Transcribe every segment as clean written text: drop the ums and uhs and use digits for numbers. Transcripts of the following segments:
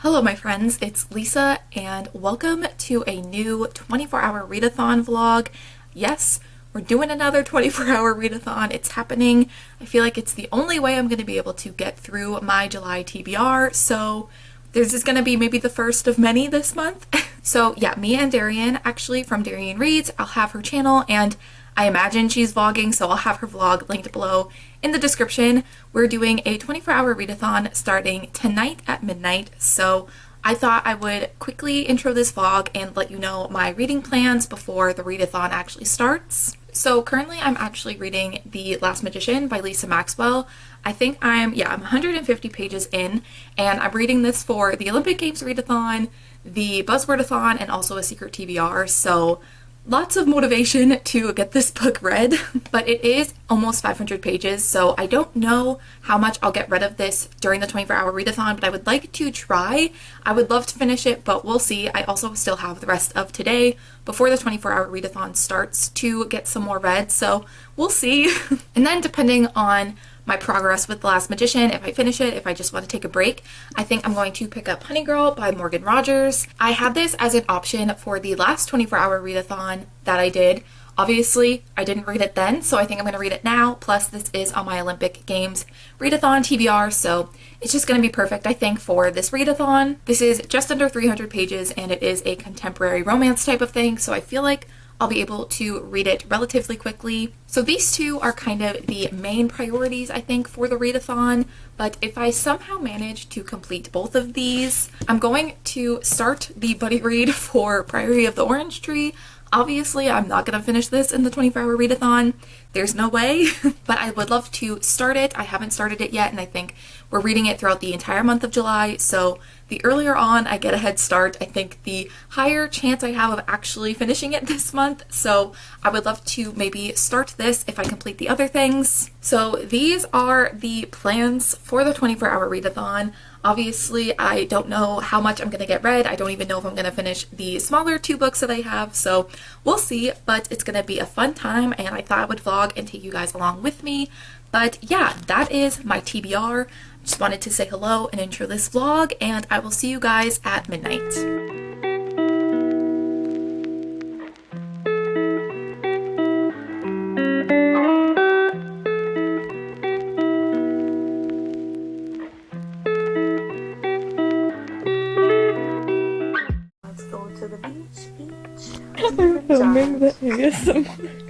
Hello my friends, it's Lisa and welcome to a new 24-hour readathon vlog. Yes, we're doing another 24-hour readathon. It's happening. I feel like it's the only way I'm going to be able to get through my July TBR, so this is going to be maybe the first of many this month. So yeah, me and Daryan, actually from Daryan Reads, I'll have her channel and I imagine she's vlogging, so I'll have her vlog linked below in the description. We're doing a 24-hour readathon starting tonight at midnight, so I thought I would quickly intro this vlog and let you know my reading plans before the readathon actually starts. So currently I'm actually reading The Last Magician by Lisa Maxwell. I think I'm 150 pages in, and I'm reading this for the Olympic Games readathon, the Buzzwordathon, and also a secret TBR, so lots of motivation to get this book read. But it is almost 500 pages, so I don't know how much I'll get rid of this during the 24-hour readathon, but I would like to try. I would love to finish it, but we'll see. I also still have the rest of today before the 24-hour readathon starts to get some more read, so we'll see. And then depending on my progress with The Last Magician, if I finish it, if I just want to take a break, I think I'm going to pick up Honey Girl by Morgan Rogers. I had this as an option for the last 24-hour readathon that I did. Obviously, I didn't read it then, so I think I'm going to read it now. Plus, this is on my Olympic Games readathon TBR, so it's just going to be perfect, I think, for this readathon. This is just under 300 pages, and it is a contemporary romance type of thing, so I feel like I'll be able to read it relatively quickly. So these two are kind of the main priorities, I think, for the readathon, but if I somehow manage to complete both of these, I'm going to start the buddy read for Priory of the Orange Tree. Obviously, I'm not going to finish this in the 24-hour readathon. There's no way, but I would love to start it. I haven't started it yet, and I think we're reading it throughout the entire month of July, so the earlier on I get a head start, I think the higher chance I have of actually finishing it this month. So I would love to maybe start this if I complete the other things. So these are the plans for the 24-hour readathon. Obviously, I don't know how much I'm going to get read. I don't even know if I'm going to finish the smaller two books that I have, so we'll see, but it's going to be a fun time, and I thought I would vlog and take you guys along with me. But yeah, that is my TBR. Just wanted to say hello and intro this vlog, and I will see you guys at midnight. Let's go to the beach. I'm filming the ASMR.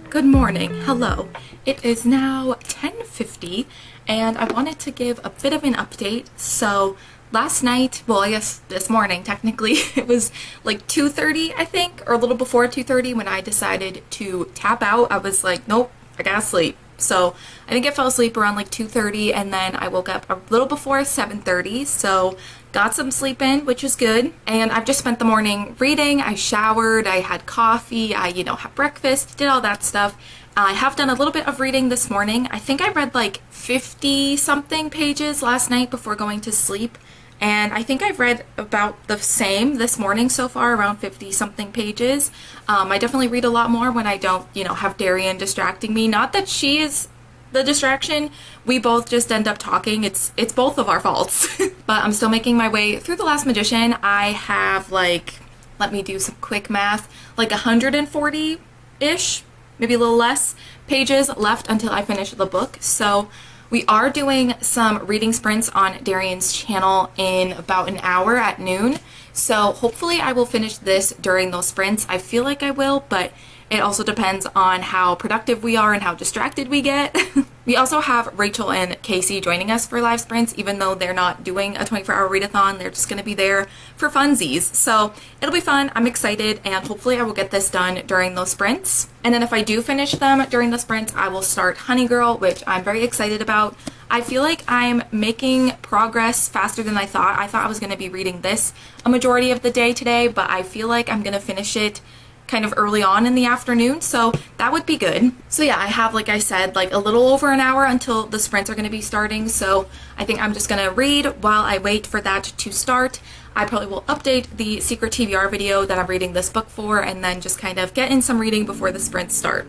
Good morning. Hello. It is now 10:50 and I wanted to give a bit of an update. So last night, well, I guess this morning technically, it was like 2:30 I think, or a little before 2:30 when I decided to tap out. I was like, nope, I gotta sleep. So I think I fell asleep around like 2:30 and then I woke up a little before 7:30, so got some sleep in, which is good. And I've just spent the morning reading. I showered, I had coffee, I had breakfast, did all that stuff. I have done a little bit of reading this morning. I think I read like 50 something pages last night before going to sleep, and I think I've read about the same this morning so far, around 50 something pages. I definitely read a lot more when I don't have Daryan distracting me. Not that she is the distraction, we both just end up talking. It's both of our faults. But I'm still making my way through The Last Magician. I have like, let me do some quick math, like 140-ish, maybe a little less, pages left until I finish the book. So we are doing some reading sprints on Daryan's channel in about an hour at noon. So hopefully I will finish this during those sprints. I feel like I will, but It also depends on how productive we are and how distracted we get. We also have Rachel and Casey joining us for live sprints, even though they're not doing a 24-hour readathon. They're just going to be there for funsies. So it'll be fun. I'm excited, and hopefully I will get this done during those sprints. And then if I do finish them during the sprints, I will start Honey Girl, which I'm very excited about. I feel like I'm making progress faster than I thought. I thought I was going to be reading this a majority of the day today, but I feel like I'm going to finish it kind of early on in the afternoon, so that would be good. So yeah, I have, like I said, like a little over an hour until the sprints are going to be starting, so I think I'm just going to read while I wait for that to start. I probably will update the secret TBR video that I'm reading this book for, and then just kind of get in some reading before the sprints start.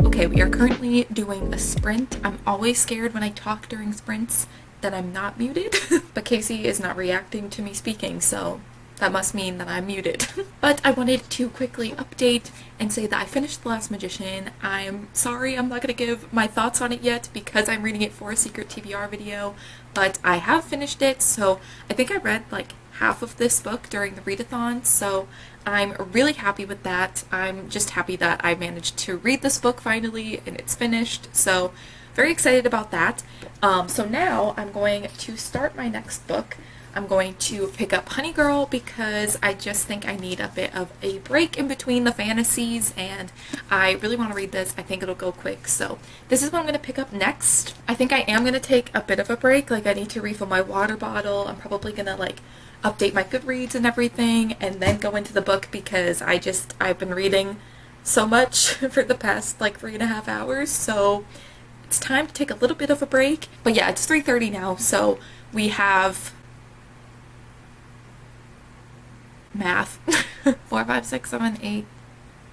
Okay, we are currently doing a sprint. I'm always scared when I talk during sprints that I'm not muted, but Casey is not reacting to me speaking, so that must mean that I'm muted. But I wanted to quickly update and say that I finished The Last Magician. I'm sorry I'm not going to give my thoughts on it yet because I'm reading it for a secret TBR video, but I have finished it, so I think I read like half of this book during the readathon, so I'm really happy with that. I'm just happy that I managed to read this book finally and it's finished, so very excited about that. So now I'm going to start my next book. I'm going to pick up Honey Girl because I just think I need a bit of a break in between the fantasies, and I really want to read this. I think it'll go quick, so this is what I'm going to pick up next. I think I am going to take a bit of a break. Like, I need to refill my water bottle. I'm probably going to like update my Goodreads and everything and then go into the book because I've been reading so much for the past like 3.5 hours, so it's time to take a little bit of a break. But yeah, it's 3:30 now, so we have math 4, 5, 6, 7, 8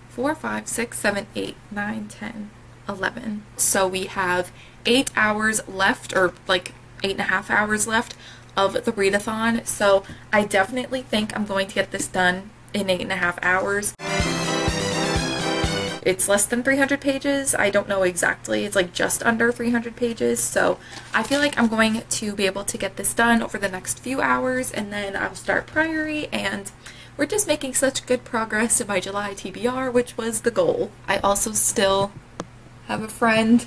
4, 5, 6, 7, 8, 9, 10, 11. So we have 8 hours left, or like 8.5 hours left of the readathon, so I definitely think I'm going to get this done in 8.5 hours. It's less than 300 pages. I don't know exactly. It's like just under 300 pages, so I feel like I'm going to be able to get this done over the next few hours, and then I'll start Priory, and we're just making such good progress in my July TBR, which was the goal. I also still have a friend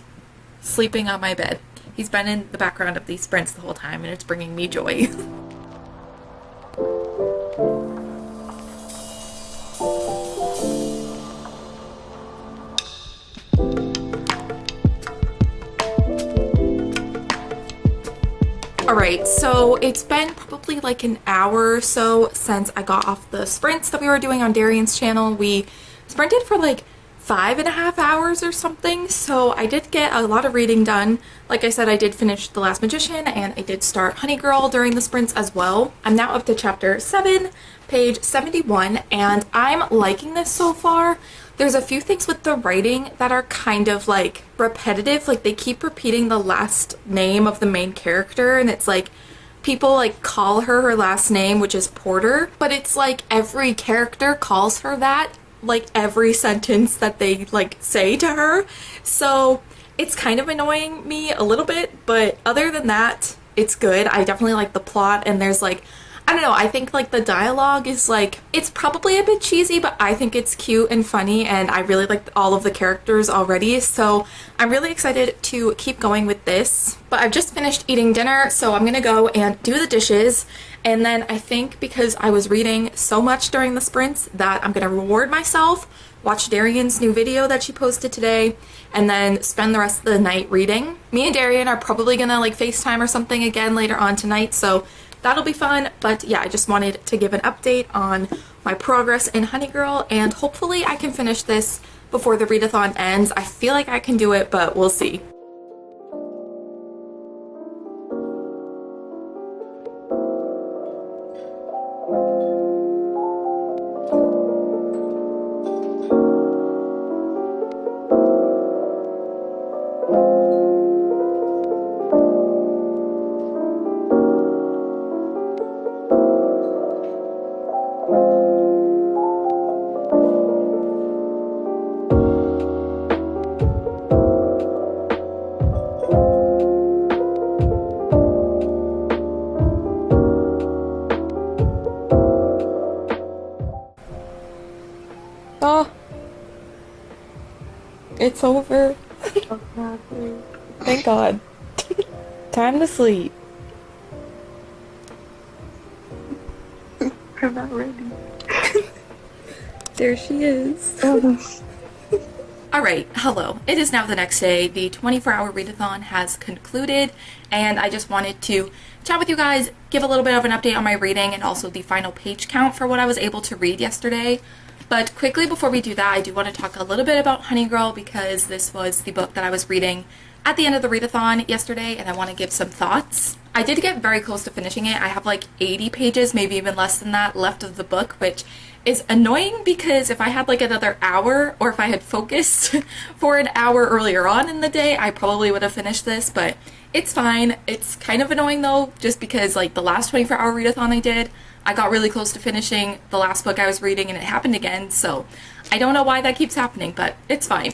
sleeping on my bed. He's been in the background of these sprints the whole time, and it's bringing me joy. Alright, so it's been probably like an hour or so since I got off the sprints that we were doing on Daryan's channel. We sprinted for like 5.5 hours or something, so I did get a lot of reading done. Like I said, I did finish The Last Magician, and I did start Honey Girl during the sprints as well. I'm now up to chapter 7, page 71, and I'm liking this so far. There's a few things with the writing that are kind of like repetitive, like they keep repeating the last name of the main character, and it's like people like call her last name, which is Porter, but it's like every character calls her that, like every sentence that they like say to her. So it's kind of annoying me a little bit, but other than that, it's good. I definitely like the plot, and there's like, I don't know, I think like the dialogue is like, it's probably a bit cheesy, but I think it's cute and funny, and I really like all of the characters already, so I'm really excited to keep going with this. But I've just finished eating dinner, so I'm gonna go and do the dishes, and then I think because I was reading so much during the sprints that I'm gonna reward myself, watch Daryan's new video that she posted today, and then spend the rest of the night reading. Me and Daryan are probably gonna like FaceTime or something again later on tonight, so that'll be fun. But yeah, I just wanted to give an update on my progress in Honey Girl, and hopefully I can finish this before the readathon ends. I feel like I can do it, but we'll see. Oh, it's over. Okay. Thank God. Time to sleep. I'm not ready. There she is. Alright, hello. It is now the next day. The 24-hour readathon has concluded, and I just wanted to chat with you guys, give a little bit of an update on my reading, and also the final page count for what I was able to read yesterday. But quickly before we do that, I do want to talk a little bit about Honey Girl, because this was the book that I was reading at the end of the readathon yesterday, and I want to give some thoughts. I did get very close to finishing it. I have like 80 pages, maybe even less than that, left of the book, which is annoying because if I had like another hour, or if I had focused for an hour earlier on in the day, I probably would have finished this, but it's fine. It's kind of annoying though, just because like the last 24-hour readathon I did, I got really close to finishing the last book I was reading and it happened again, so I don't know why that keeps happening, but it's fine.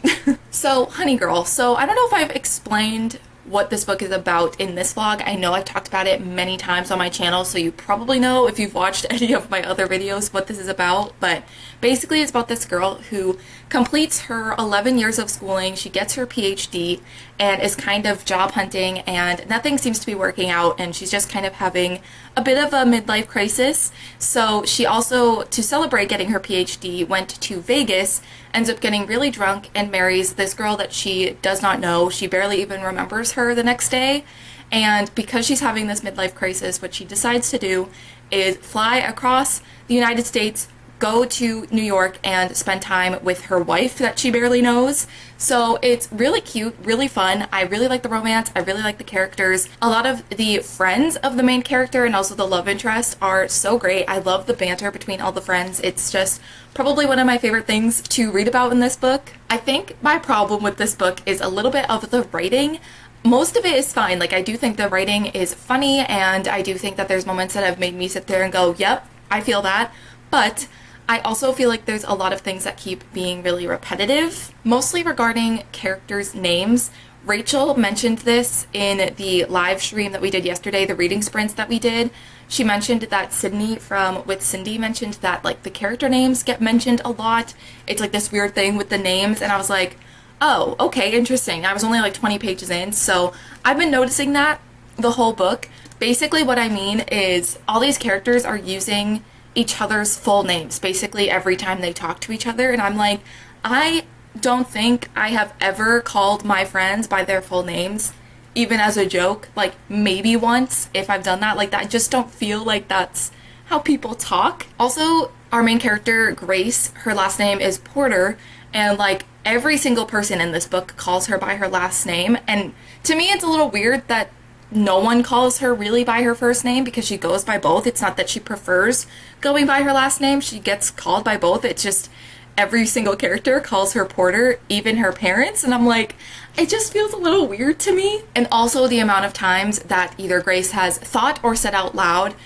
So, Honey Girl. So, I don't know if I've explained what this book is about in this vlog. I know I've talked about it many times on my channel, so you probably know if you've watched any of my other videos what this is about, but basically it's about this girl who completes her 11 years of schooling, she gets her PhD, and is kind of job hunting, and nothing seems to be working out, and she's just kind of having a bit of a midlife crisis. So she also, to celebrate getting her PhD, went to Vegas, ends up getting really drunk, and marries this girl that she does not know. She barely even remembers her the next day. And because she's having this midlife crisis, what she decides to do is fly across the United States, go to New York, and spend time with her wife that she barely knows. So it's really cute, really fun. I really like the romance. I really like the characters. A lot of the friends of the main character and also the love interest are so great. I love the banter between all the friends. It's just probably one of my favorite things to read about in this book. I think my problem with this book is a little bit of the writing. Most of it is fine. Like, I do think the writing is funny, and I do think that there's moments that have made me sit there and go, yep, I feel that. But I also feel like there's a lot of things that keep being really repetitive, mostly regarding characters' names. Rachel mentioned this in the live stream that we did yesterday, the reading sprints that we did. She mentioned that Sydney from With Cindy mentioned that like the character names get mentioned a lot. It's like this weird thing with the names, and I was like, oh, okay, interesting. I was only like 20 pages in, so I've been noticing that the whole book. Basically what I mean is all these characters are using each other's full names basically every time they talk to each other, and I'm like, I don't think I have ever called my friends by their full names, even as a joke. Like, maybe once if I've done that. Like, that I just don't feel like that's how people talk. Also, our main character, Grace, her last name is Porter, and like every single person in this book calls her by her last name, and to me it's a little weird that no one calls her really by her first name because she goes by both. It's not that she prefers going by her last name. She gets called by both. It's just every single character calls her Porter, even her parents. And I'm like, it just feels a little weird to me. And also the amount of times that either Grace has thought or said out loud,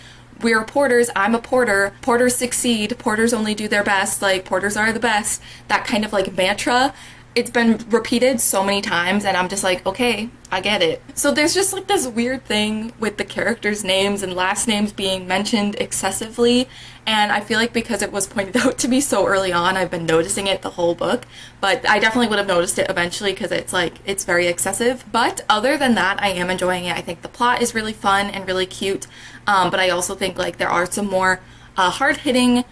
we're Porters, I'm a Porter, Porters succeed, Porters only do their best, like Porters are the best. That kind of like mantra. It's been repeated so many times, and I'm just like, okay, I get it. So there's just like this weird thing with the characters' names and last names being mentioned excessively, and I feel like because it was pointed out to me so early on, I've been noticing it the whole book, but I definitely would have noticed it eventually because it's like, it's very excessive. But other than that, I am enjoying it. I think the plot is really fun and really cute, but I also think like there are some more hard-hitting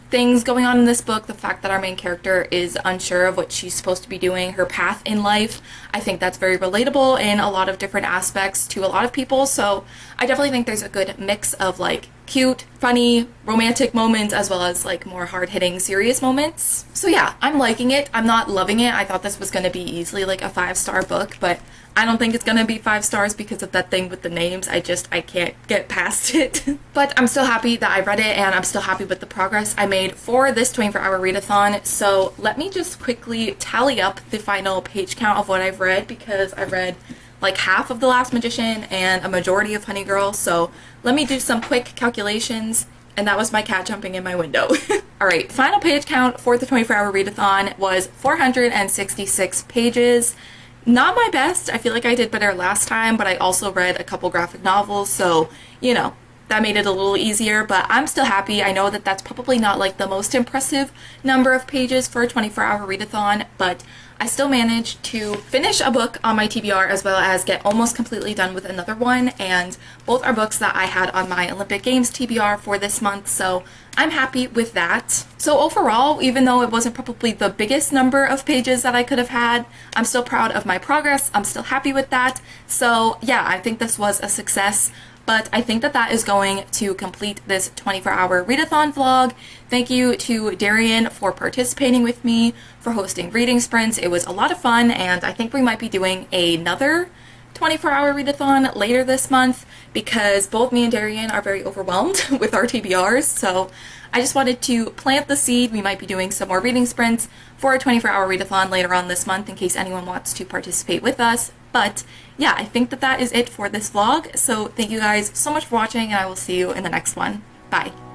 things going on in this book. The fact that our main character is unsure of what she's supposed to be doing, her path in life, I think that's very relatable in a lot of different aspects to a lot of people. So I definitely think there's a good mix of like cute, funny, romantic moments as well as like more hard-hitting serious moments. So yeah, I'm liking it. I'm not loving it. I thought this was going to be easily like a 5-star book, but I don't think it's gonna be 5 stars because of that thing with the names. I can't get past it. But I'm still happy that I read it, and I'm still happy with the progress I made for this 24-hour readathon. So let me just quickly tally up the final page count of what I've read, because I read like half of The Last Magician and a majority of Honey Girl. So let me do some quick calculations. And that was my cat jumping in my window. Alright, final page count for the 24-hour readathon was 466 pages. Not my best. I feel like I did better last time, but I also read a couple graphic novels, so, you know, that made it a little easier, but I'm still happy. I know that that's probably not like the most impressive number of pages for a 24-hour readathon, but I still managed to finish a book on my TBR as well as get almost completely done with another one, and both are books that I had on my Olympic Games TBR for this month, so I'm happy with that. So overall, even though it wasn't probably the biggest number of pages that I could have had, I'm still proud of my progress. I'm still happy with that. So yeah, I think this was a success. But I think that that is going to complete this 24-hour readathon vlog. Thank you to Daryan for participating with me, for hosting reading sprints. It was a lot of fun, and I think we might be doing another 24-hour readathon later this month because both me and Daryan are very overwhelmed with our TBRs. So I just wanted to plant the seed. We might be doing some more reading sprints for a 24-hour readathon later on this month in case anyone wants to participate with us. But yeah, I think that that is it for this vlog. So thank you guys so much for watching, and I will see you in the next one. Bye.